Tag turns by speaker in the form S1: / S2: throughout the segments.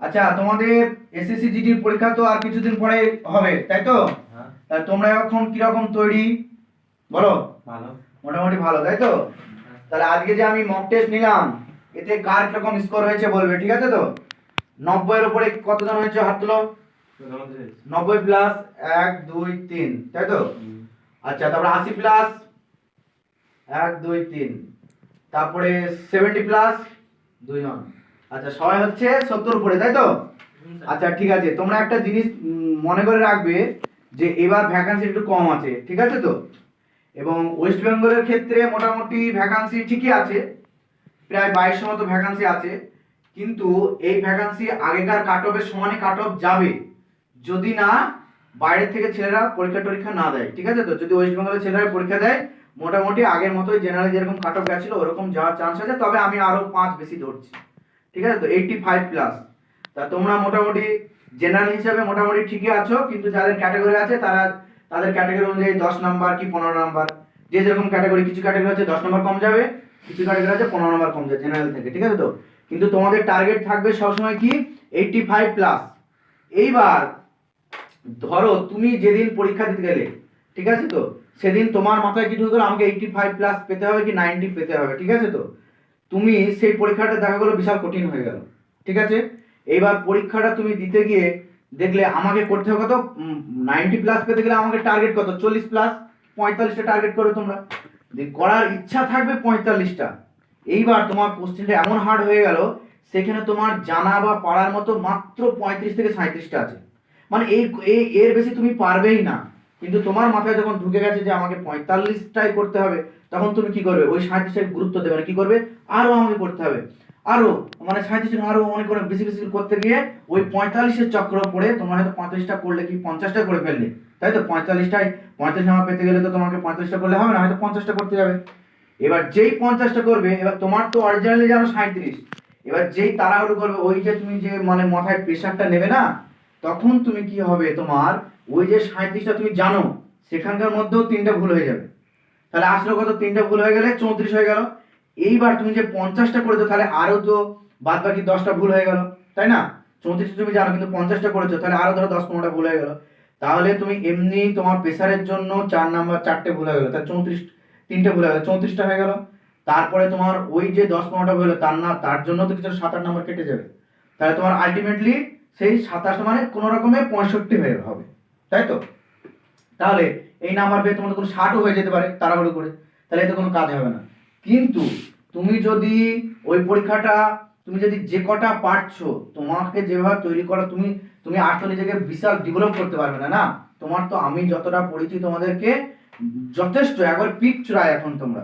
S1: আচ্ছা, তোমাদের এসএসসি জিডির পরীক্ষা তো আর কিছুদিন পরে হবে, তাই তো?
S2: হ্যাঁ।
S1: তাহলে তোমরা এখন কিরকম তৈরি বলো?
S2: ভালো।
S1: মোটামুটি ভালো, তাই তো? তাহলে আজকে যে আমি মক টেস্ট নিলাম, এতে কার কিরকম স্কোর হয়েছে বলবে, ঠিক আছে তো? 90 এর উপরে কতজন হয়েছে হাত তুলো? 90 প্লাস 1 2 3, তাই তো? আচ্ছা, তারপরে 80 প্লাস 1 2 3, তারপরে 70 প্লাস 2 জন। আচ্ছা, সবাই হচ্ছে 70 উপরে, তাই তো? আচ্ছা, ঠিক আছে, তোমরা একটা জিনিস মনে করে রাখবে যে এবার ভ্যাকান্সি একটু কম আছে, ঠিক আছে তো? এবং ওয়েস্ট বেঙ্গলের ক্ষেত্রে মোটামুটি ভ্যাকান্সি ঠিকই আছে, প্রায় 2200 মতো ভ্যাকান্সি আছে। কিন্তু এই ভ্যাকান্সি আগেকার কাট অফের সমানই কাট অফ যাবে যদি না বাইরের থেকে ছেলেরা পরীক্ষা টরীক্ষা না দেয়, ঠিক আছে তো? যদি ওয়েস্ট বেঙ্গলের ছেলেরা পরীক্ষা দেয়, মোটামুটি আগের মতোই জেনারেল যেরকম কাট অফ গেছিল ওরকম যাওয়ার চান্স আছে, তবে আমি আরো 5 বেশি ধরছি, ঠিক আছে তো? 85 প্লাস। তা তোমরা মোটামুটি জেনারেল হিসাবে মোটামুটি ঠিকই আছো, কিন্তু যাদের ক্যাটাগরি আছে তারা তাদের ক্যাটাগরি অনুযায়ী 10 নাম্বার কি 15 নাম্বার, যে যেরকম ক্যাটাগরি, কিছু ক্যাটাগরি আছে 10 নাম্বার কম যাবে, কিছু ক্যাটাগরি আছে 15 নাম্বার কম যাবে জেনারেল থেকে, ঠিক আছে তো? কিন্তু তোমাদের টার্গেট থাকবে সবসময় কি 85 প্লাস। এইবার ধরো তুমি যেদিন পরীক্ষা দিতে গেলে, ঠিক আছে তো, সেদিন তোমার মাথায় কি ঢুকে গেলো আমাকে 85 প্লাস পেতে হবে কি 90 পেতে হবে, ঠিক আছে তো? তুমি সেই পরীক্ষাটা দেখা গেলো বিশাল কঠিন হয়ে গেল, ঠিক আছে? এইবার পরীক্ষাটা তুমি দিতে গিয়ে দেখলে আমাকে করতে হবে কত, 90 প্লাস পেতে গেলে আমাকে টার্গেট কত, 40 প্লাস, 45টা টার্গেট করবে তোমরা, করার ইচ্ছা থাকবে 45টা। এইবার তোমার কোশ্চেনটা এমন হার্ড হয়ে গেল, সেখানে তোমার জানা বা পারার মতো মাত্র 35 থেকে 37টা আছে, মানে এই এর বেশি তুমি পারবেই না। কিন্তু তোমার মাথায় যখন ঢুকে গেছে যে আমাকে 45টাই করতে হবে, তখন তুমি কি করবে, ওই 37টাকে গুরুত্ব দেবে না, কি করবে, আরো আমাকে করতে হবে, আরো, মানে 37 আরো অনেক অনেক বেশি বেশি করতে গিয়ে ওই 45-এর চক্র পড়ে তোমরা হয়তো 35টা করলে কি 50টা করে ফেললে, তাই তো? 45 নাম্বার পেতে গেলে তো তোমাকে 45টা করলে হবে না, হয়তো 50টা করতে যাবে। এবার যেই 50টা করবে, এবার তোমার তো অরিজিনালি জানো 37, এবার যেই তাড়াহুড়ো করবে, ওই যে তুমি যে মানে মাথায় প্রেশারটা নেবে না, তখন তুমি কি হবে, তোমার ওই যে 37টা তুমি জানো সেখানকার মধ্যেও 3টা ভুল হয়ে যাবে। তাহলে আসলে কত, 3টা ভুল হয়ে গেলে 34 হয়ে গেল। এইবার তুমি যে 50টা করেছো, তাহলে আরো তো বাদ বাকি 10টা ভুল হয়ে গেল, তাই না? 34 তুমি জানো, কিন্তু 50টা করেছো, তাহলে আরো ধরো 10-15টা ভুল হয়ে গেল। তাহলে তুমি এমনি তোমার প্রেসারের জন্য 4 নাম্বার 4টে ভুল হয়ে গেল, তাহলে 34, 3টে ভুল হয়ে গেল, 34টা হয়ে গেল। তারপরে তোমার ওই যে 10-15টা ভুল হলো, তার জন্য তো কিছু 7-8 নাম্বার কেটে যাবে। তাহলে তোমার আলটিমেটলি সেই 27 মানে কোনো রকমে 65 হয়ে হবে, তাই তো? তাহলে এই নাম্বার পেয়ে তোমাদের কোনো 60ও হয়ে যেতে পারে তাড়াহুড়ো করে, তাহলে এতে কোনো কাজ হবে না। কিন্তু তুমি যদি ওই পরীক্ষাটা, তুমি যদি যে কটা পারছো, তোমাকে যেভাবে তৈরি করা, তুমি তুমি আর তো নিজেকে বিশাল ডেভেলপ করতে পারবে না, না? তোমার তো আমি যতটা পড়েছি তোমাদেরকে যথেষ্ট, একবার পিক চূড়ায় এখন তোমরা।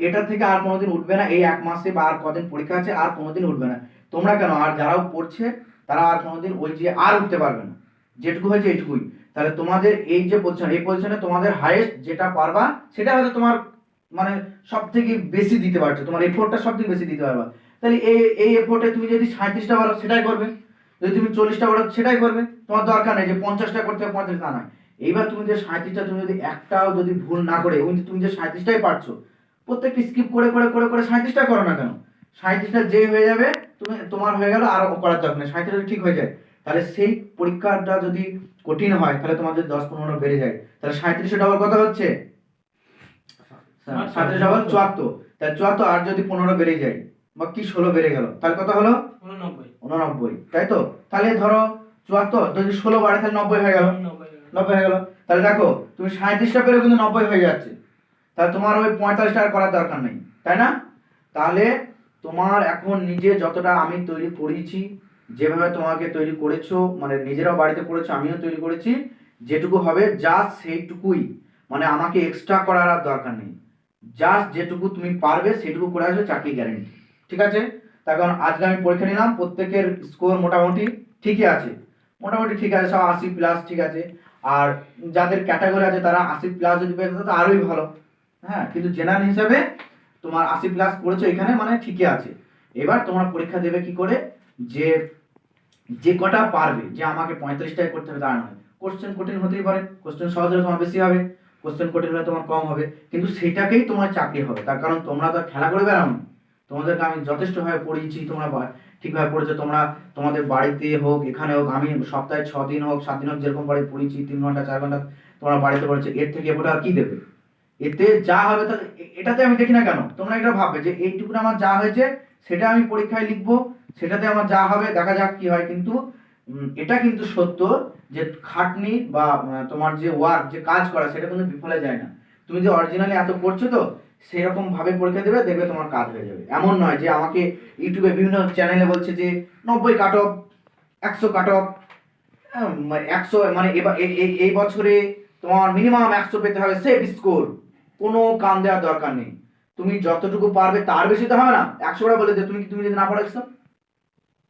S1: এটা থেকে আর কোনোদিন উঠবে না, এই 1 মাসে বা আর কদিন পরীক্ষা আছে আর কোনোদিন উঠবে না। তোমরা কেন, আর যারাও পড়ছে তারা আর কোনোদিন ওই যে আর উঠতে পারবে না, যেটুকু হয়েছে এইটুকুই। তাহলে তোমাদের এই যে পজিশন, এই পজিশনে তোমাদের হাইয়েস্ট যেটা পারবা সেটা হয়তো তোমার মানে সব থেকে বেশি দিতে পারছো, তোমার এফোর্টটা সব থেকে বেশি দিতে পারবা। তাহলে এই এফোর্টে তুমি যদি 37টা পারো সেটাই করবে, যদি তুমি 40টা পারো সেটাই করবে, তোমার দরকার নেই যে 50টা করতে হবে 35 না নয়। এইবার তুমি যে 37টা, তুমি যদি একটাও যদি ভুল না করে, তুমি যে 37টাই পারছো, প্রত্যেকটা স্কিপ করে করে করে করে 37টা করো না কেন, 37টা যে হয়ে যাবে তুমি, তোমার হয়ে গেল, আর করার দরকার নেই, 37টা ঠিক হয়ে যায়। তাহলে সেই পরীক্ষাটা যদি কঠিন হয়, তাহলে তোমার যদি 10-15 বেড়ে যায়, তাহলে 37 ডবল কত হচ্ছে, 37 ডবল 74, তাহলে 74, আর যদি 15 বেড়ে যায় বা কি 16 বেড়ে গেল, তাহলে কত হলো 89, তাই তো? তাহলে ধরো 74 যদি 16 বাড়ে তাহলে 90 হয়ে গেল, 90 হয়ে গেল। তাহলে দেখো তুমি 37টা পেরে কিন্তু 90 হয়ে যাচ্ছে, তাহলে তোমার ওই 45টা আর করার দরকার নেই, তাই না? তাহলে তোমার এখন নিজে যতটা আমি তৈরি করেছি, যেভাবে তোমাকে তৈরি করেছো, মানে নিজেরাও বাড়িতে করেছো, আমিও তৈরি করেছি, যেটুকু হবে জাস্ট সেইটুকুই, মানে আমাকে এক্সট্রা করার আর দরকার নেই, জাস্ট যেটুকু তুমি পারবে সেটুকু করে আসবে, চাকরি গ্যারেন্টি, ঠিক আছে? তার কারণ আজকে আমি পরীক্ষা নিলাম, প্রত্যেকের স্কোর মোটামুটি ঠিকই আছে, মোটামুটি ঠিক আছে, সব 80 প্লাস ঠিক আছে। আর যাদের ক্যাটাগরি আছে তারা 80 প্লাস যদি পেয়ে তো আরোই ভালো, হ্যাঁ? কিন্তু জেনারেল হিসাবে তোমার 80 প্লাস করেছো এখানে, মানে ঠিকই আছে। এবার তোমরা পরীক্ষা দেবে কি করে, যে যে কটা পারবে, যে আমাকে 45টাই করতে হবে তা নয়। কোশ্চেন কঠিন হতেই পারে, কোশ্চেন সহজ হলে তোমার বেশি হবে, কোশ্চেন কঠিন হলে তোমার কম হবে, কিন্তু সেটাকেই তোমার চাকরি হবে। তার কারণ তোমরা তো খেলা করে বেড়াও না, তোমাদেরকে আমি যথেষ্টভাবে পড়িয়েছি, তোমরা ঠিকভাবে পড়েছো তোমরা, তোমাদের বাড়িতে হোক এখানে হোক, আমি সপ্তাহে 6 দিন হোক 7 দিন হোক যেরকম পড়ে পড়েছি 3 ঘন্টা 4 ঘন্টা তোমরা বাড়িতে পড়েছো, এর থেকে এবারে আর কি দেবে? এতে যা হবে তাহলে এটাতে আমি দেখি না কেন, তোমরা এটা ভাববে যে এইটুকু আমার যা হয়েছে সেটা আমি পরীক্ষায় লিখবো, সেটাতে আমার যা হবে দেখা যাক কি হয়। কিন্তু এটা কিন্তু সত্য যে খাটনি বা তোমার যে ওয়ার্ক যে কাজ করা সেটা কিন্তু বিফলে যায় না। তুমি যে অরিজিনালি এত পড়ছো তো সেরকম ভাবে পরীক্ষা দেবে, দেখবে তোমার কাজ হয়ে যাবে। এমন নয় যে আমাকে ইউটিউবে বিভিন্ন চ্যানেলে বলছে যে 90 কাট অফ, 100 কাট অফ, 100 মানে এবার এই বছরে তোমার মিনিমাম 100 পেতে হবে সেফ স্কোর। কোনো কান দেওয়ার দরকার নেই, তুমি যতটুকু পারবে তার বেশি তো হবে না। 100টা বলে যে তুমি যদি না পারো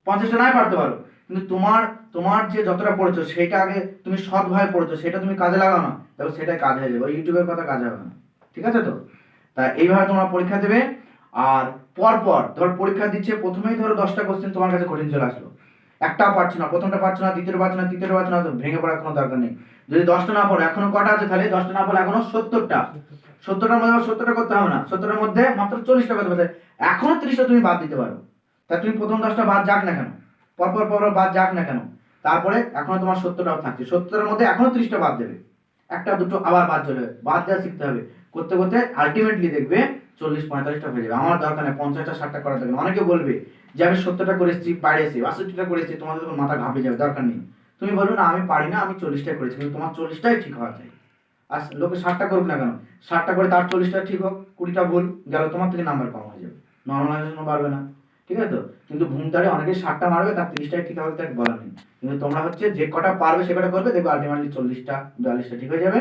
S1: 50টা নাই পারতে পারো, কিন্তু তোমার তোমার যে যতটা পড়েছো সেটা আগে তুমি সৎভাবে পড়েছো সেটা তুমি কাজে লাগাও না, তাহলে সেটাই কাজ হয়ে যাবে, ওই ইউটিউবের কথা কাজ হবে না। ঠিক আছে তো? তা এইভাবে তোমরা পরীক্ষা দেবে। আর পরপর ধর পরীক্ষা দিচ্ছে, প্রথমেই ধরো 10টা কোশ্চেন তোমার কাছে কঠিন চলে আসলো, একটাও পারছো না, প্রথমটা পারছো না, দ্বিতীয়টা পারছো না, তৃতীয়টা পারছো না, তো ভেঙে পড়ার কোনো দরকার নেই। যদি 10টা না পড়ো, এখনো কটা আছে তাহলে? 10টা না পড়লে এখনো 70টা। 70টার মধ্যে 70টা করতে হবে না, 70টার মধ্যে মাত্র 40টা করতে হবে, এখনো 30টা তুমি বাদ দিতে পারো। তা তুমি প্রথম 10টা বাদ যাক না কেন, পরপর বাদ যাক না কেন, তারপরে এখনো তোমার 70টাও থাকছে, 70টার মধ্যে এখনো 30টা বাদ দেবে, একটা দুটো আবার বাদ চলে যাবে, বাদ দেওয়া শিখতে হবে। করতে করতে আলটিমেটলি দেখবে 40-45টা হয়ে যাবে। আমার দরকার নেই 50টা 60টা করার দরকার নেই। অনেকে বলবে যে আমি 70টা করেছি বাইরে এসে, 62টা করেছি, তোমাদের তখন মাথা ঘাবড়ে যাবে, দরকার নেই। তুমি বলবে না আমি পারি না, আমি 40টা করেছি, কিন্তু তোমার 40টাই ঠিক হওয়া চাই। আর লোকে 60টা করুক না কেন, 60টা করে তার 40টা ঠিক হোক, 20টা ভুল গেল, তোমার থেকে নাম্বার কম হয়ে যাবে, নর্মালাইজেশন বাড়বে না। ঠিক আছে তো? কিন্তু ভুমতারে অনেকে 60টা মারবে, তার 30টাই ঠিক হবে, তার বলা নেই। কিন্তু তোমরা হচ্ছে যে কটা পারবে সে কটা করবে, দেখবে আলটিমেটলি 40টা 42টা ঠিক হয়ে যাবে।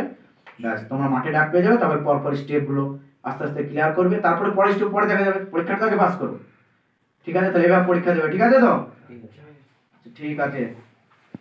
S1: ব্যাস তোমরা মাঠে ডাক পেয়ে যাবে, তারপর পরপর স্টেপগুলো আস্তে আস্তে ক্লিয়ার করবে, তারপরে পরের স্টেপ পরে দেখা যাবে, পরীক্ষাটা আগে পাস করো। ঠিক আছে? তাহলে এবার পরীক্ষা দেবে, ঠিক আছে তো? ঠিক আছে।